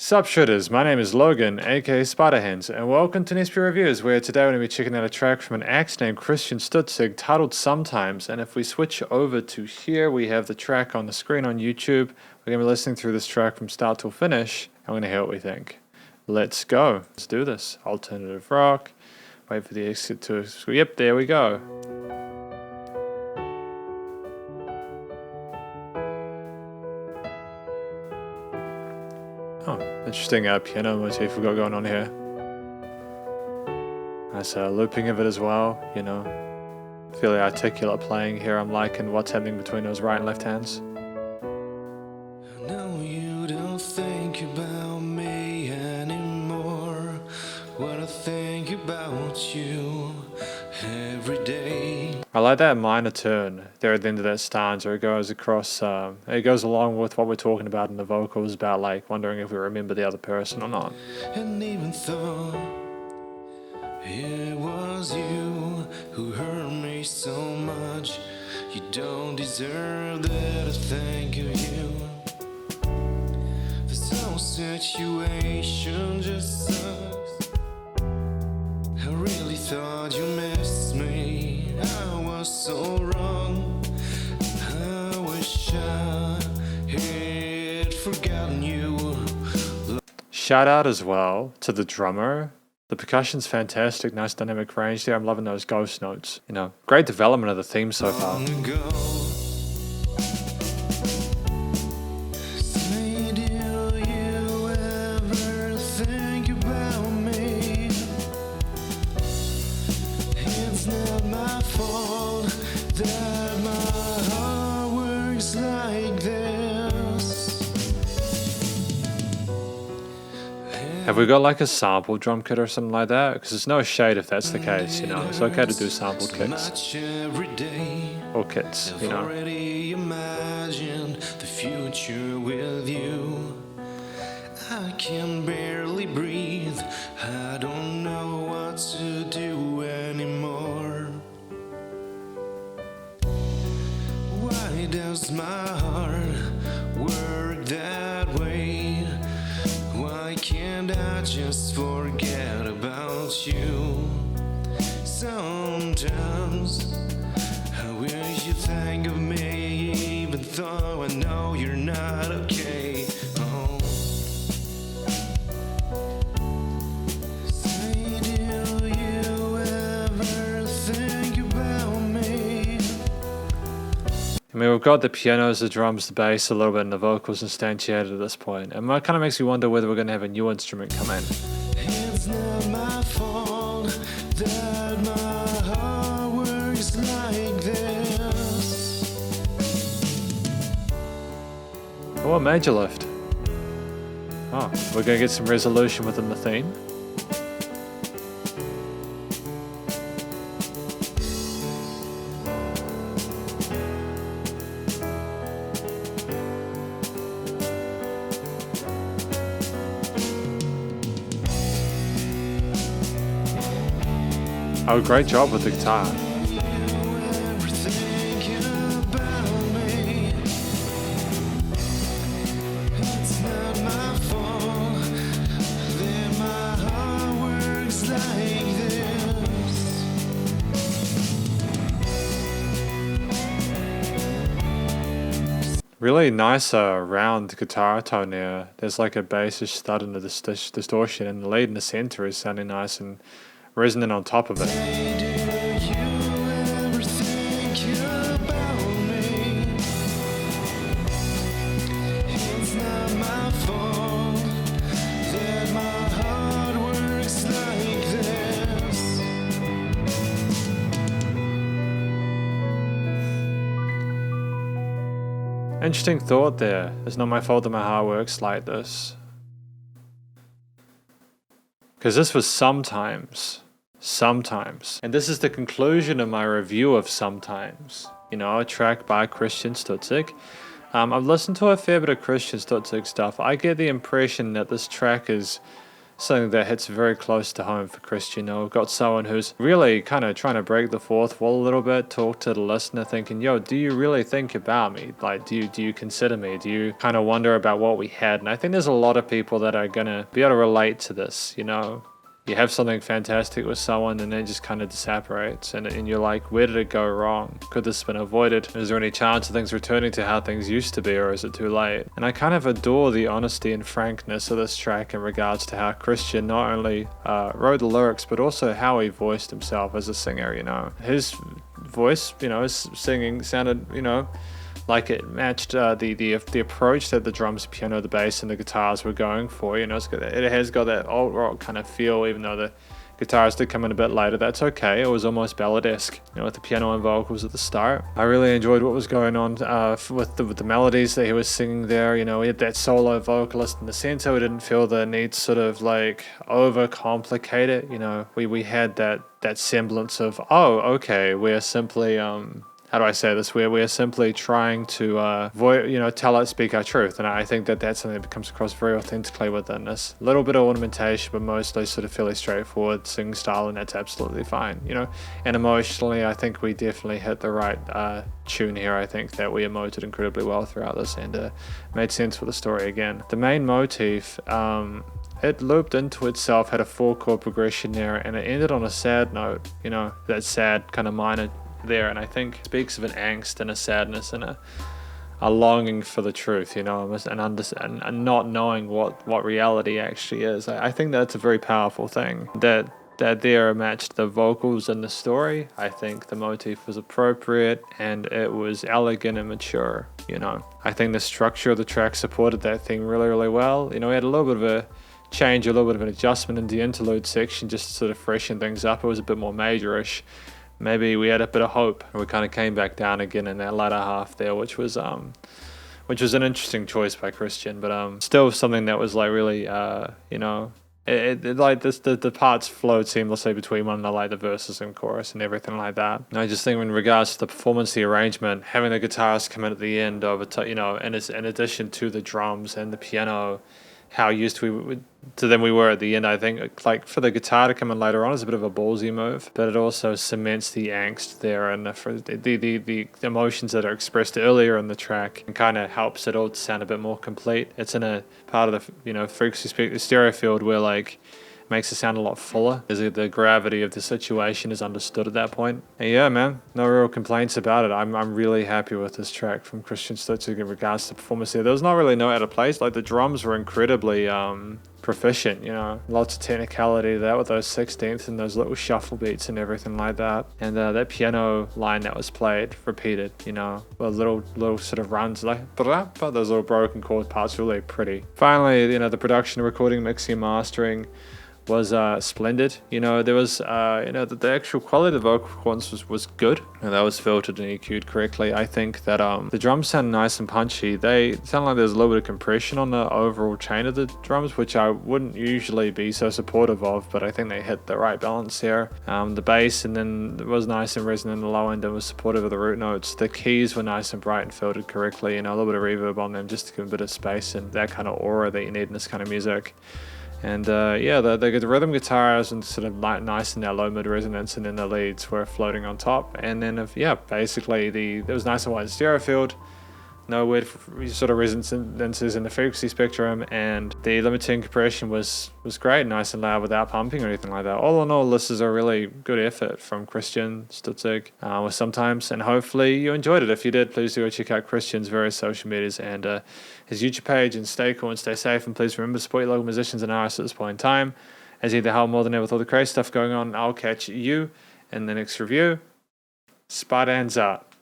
Sup shooters, my name is Logan, aka Spiderhands, and welcome to NSP Reviews, where today we're going to be checking out a track from an act named Christian Stutzig titled Sometimes. And if we switch over to here, we have the track on the screen on YouTube. We're going to be listening through this track from start till finish, and we're going to hear what we think. Let's go. Let's do this. Alternative rock. Wait for the exit to... Yep, there we go. Oh, interesting piano motif we've got going on here. Nice looping of it as well, you know. Fairly articulate playing here. I'm liking what's happening between those right and left hands. No, you don't think about me anymore. What I think about you every day. I like that minor turn there at the end of that stanza. It goes across, it goes along with what we're talking about in the vocals about like wondering if we remember the other person or not. And even though it was you who hurt me so much, you don't deserve that I think of you. This whole situation just sucks. I really thought you missed me. I was so wrong. I wish I had forgotten you. Shout out as well to the drummer. The percussion's fantastic, nice dynamic range there. I'm loving those ghost notes. You know, great development of the theme so far. Long ago. Say, do you ever think about me? It's not my fault that my heart works like this. Have we got like a sample drum kit or something like that? Because it's no shade if that's the case, you know. It's okay to do sampled kicks. Or kits, you know. I've already imagined the future with you. I can barely breathe. I don't know what to do anymore. Why does my heart work that way? Why can't I just forget about you? Sometimes I wish you'd think of me, even though I know you're not okay. Oh. Say, do you ever think about me? I mean, we've got the pianos, the drums, the bass, a little bit, and the vocals instantiated at this point. And it kind of makes me wonder whether we're going to have a new instrument come in. It's not my fault that my heart works like this. Oh, a major lift. Oh, we're going to get some resolution within the theme. Oh, great job with the guitar. It's not my fault that my heart works like this. Really nice round guitar tone there. There's like a bassish thud and a distortion, and the lead in the center is sounding nice and resonant on top of it. Hey, do you ever think about me? It's not my fault that my heart works like this. Interesting thought there. It's not my fault that my heart works like this. Because this was Sometimes. Sometimes. And this is the conclusion of my review of Sometimes. You know, a track by Christian Stutzig. I've listened to a fair bit of Christian Stutzig stuff. I get the impression that this track is something that hits very close to home for Christian. We've got someone who's really kind of trying to break the fourth wall a little bit, talk to the listener, thinking, yo, do you really think about me? Like, do you consider me? Do you kind of wonder about what we had? And I think there's a lot of people that are going to be able to relate to this, You have something fantastic with someone and then it just kind of disapparates and you're like, where did it go wrong? Could this have been avoided? Is there any chance of things returning to how things used to be, or is it too late? And I kind of adore the honesty and frankness of this track in regards to how Christian not only wrote the lyrics but also how he voiced himself as a singer. His voice, his singing sounded, like it matched the approach that the drums, piano, the bass, and the guitars were going for. It has got that old rock kind of feel, even though the guitars did come in a bit later. That's okay. It was almost balladesque, with the piano and vocals at the start. I really enjoyed what was going on with the melodies that he was singing there. We had that solo vocalist in the center. We didn't feel the need to sort of like overcomplicate it. We had that semblance of, oh, okay, we're simply how do I say this? We're simply trying to speak our truth, and I think that's something that comes across very authentically within this. A little bit of ornamentation, but mostly sort of fairly straightforward singing style, and that's absolutely fine. And emotionally, I think we definitely hit the right tune here. I think that we emoted incredibly well throughout this, and made sense for the story again. The main motif. It looped into itself, had a 4-chord progression there, and it ended on a sad note. That sad kind of minor there, and I think it speaks of an angst and a sadness and a longing for the truth, and not knowing what reality actually is. I think that's a very powerful thing. That there matched the vocals and the story. I think the motif was appropriate and it was elegant and mature. I think the structure of the track supported that thing really, really well. We had a little bit of a change, a little bit of an adjustment in the interlude section just to sort of freshen things up. It was a bit more majorish. Maybe we had a bit of hope, and we kind of came back down again in that latter half there, which was an interesting choice by Christian, but still something that was like really, the parts flowed seamlessly between one another, like the verses and chorus and everything like that. And I just think in regards to the performance, the arrangement, having the guitars come in at the end over, in addition to the drums and the piano, how used to them we were at the end. I think like for the guitar to come in later on is a bit of a ballsy move, but it also cements the angst there and the emotions that are expressed earlier in the track, and kind of helps it all to sound a bit more complete. It's in a part of the frequency stereo field where like makes it sound a lot fuller, as the gravity of the situation is understood at that point. And yeah, man, no real complaints about it. I'm really happy with this track from Christian Stutzig in regards to performance here. There was not really no out of place. Like the drums were incredibly proficient, lots of technicality there with those 16ths and those little shuffle beats and everything like that. And that piano line that was played, repeated, with little sort of runs like but those little broken chord parts, really pretty. Finally, the production, recording, mixing, mastering was splendid. There was the actual quality of the vocal performance was good, and that was filtered and EQ'd correctly. I think that the drums sound nice and punchy. They sound like there's a little bit of compression on the overall chain of the drums, which I wouldn't usually be so supportive of, but I think they hit the right balance here. The bass and then it was nice and resonant in the low end and was supportive of the root notes. The keys were nice and bright and filtered correctly, a little bit of reverb on them just to give a bit of space and that kind of aura that you need in this kind of music. And the rhythm guitars and sort of nice in their low mid resonance, and then the leads were floating on top. And then basically it was nice and wide stereo field, no weird sort of resonances in the frequency spectrum, and the limiting compression was great, nice and loud without pumping or anything like that. All in all, this is a really good effort from Christian Stutzig with Sometimes, and hopefully you enjoyed it. If you did, please do go check out Christian's various social medias and his YouTube page, and stay cool and stay safe, and please remember to support your local musicians and artists at this point in time, as either help more than ever with all the crazy stuff going on. I'll catch you in the next review. Spider hands out.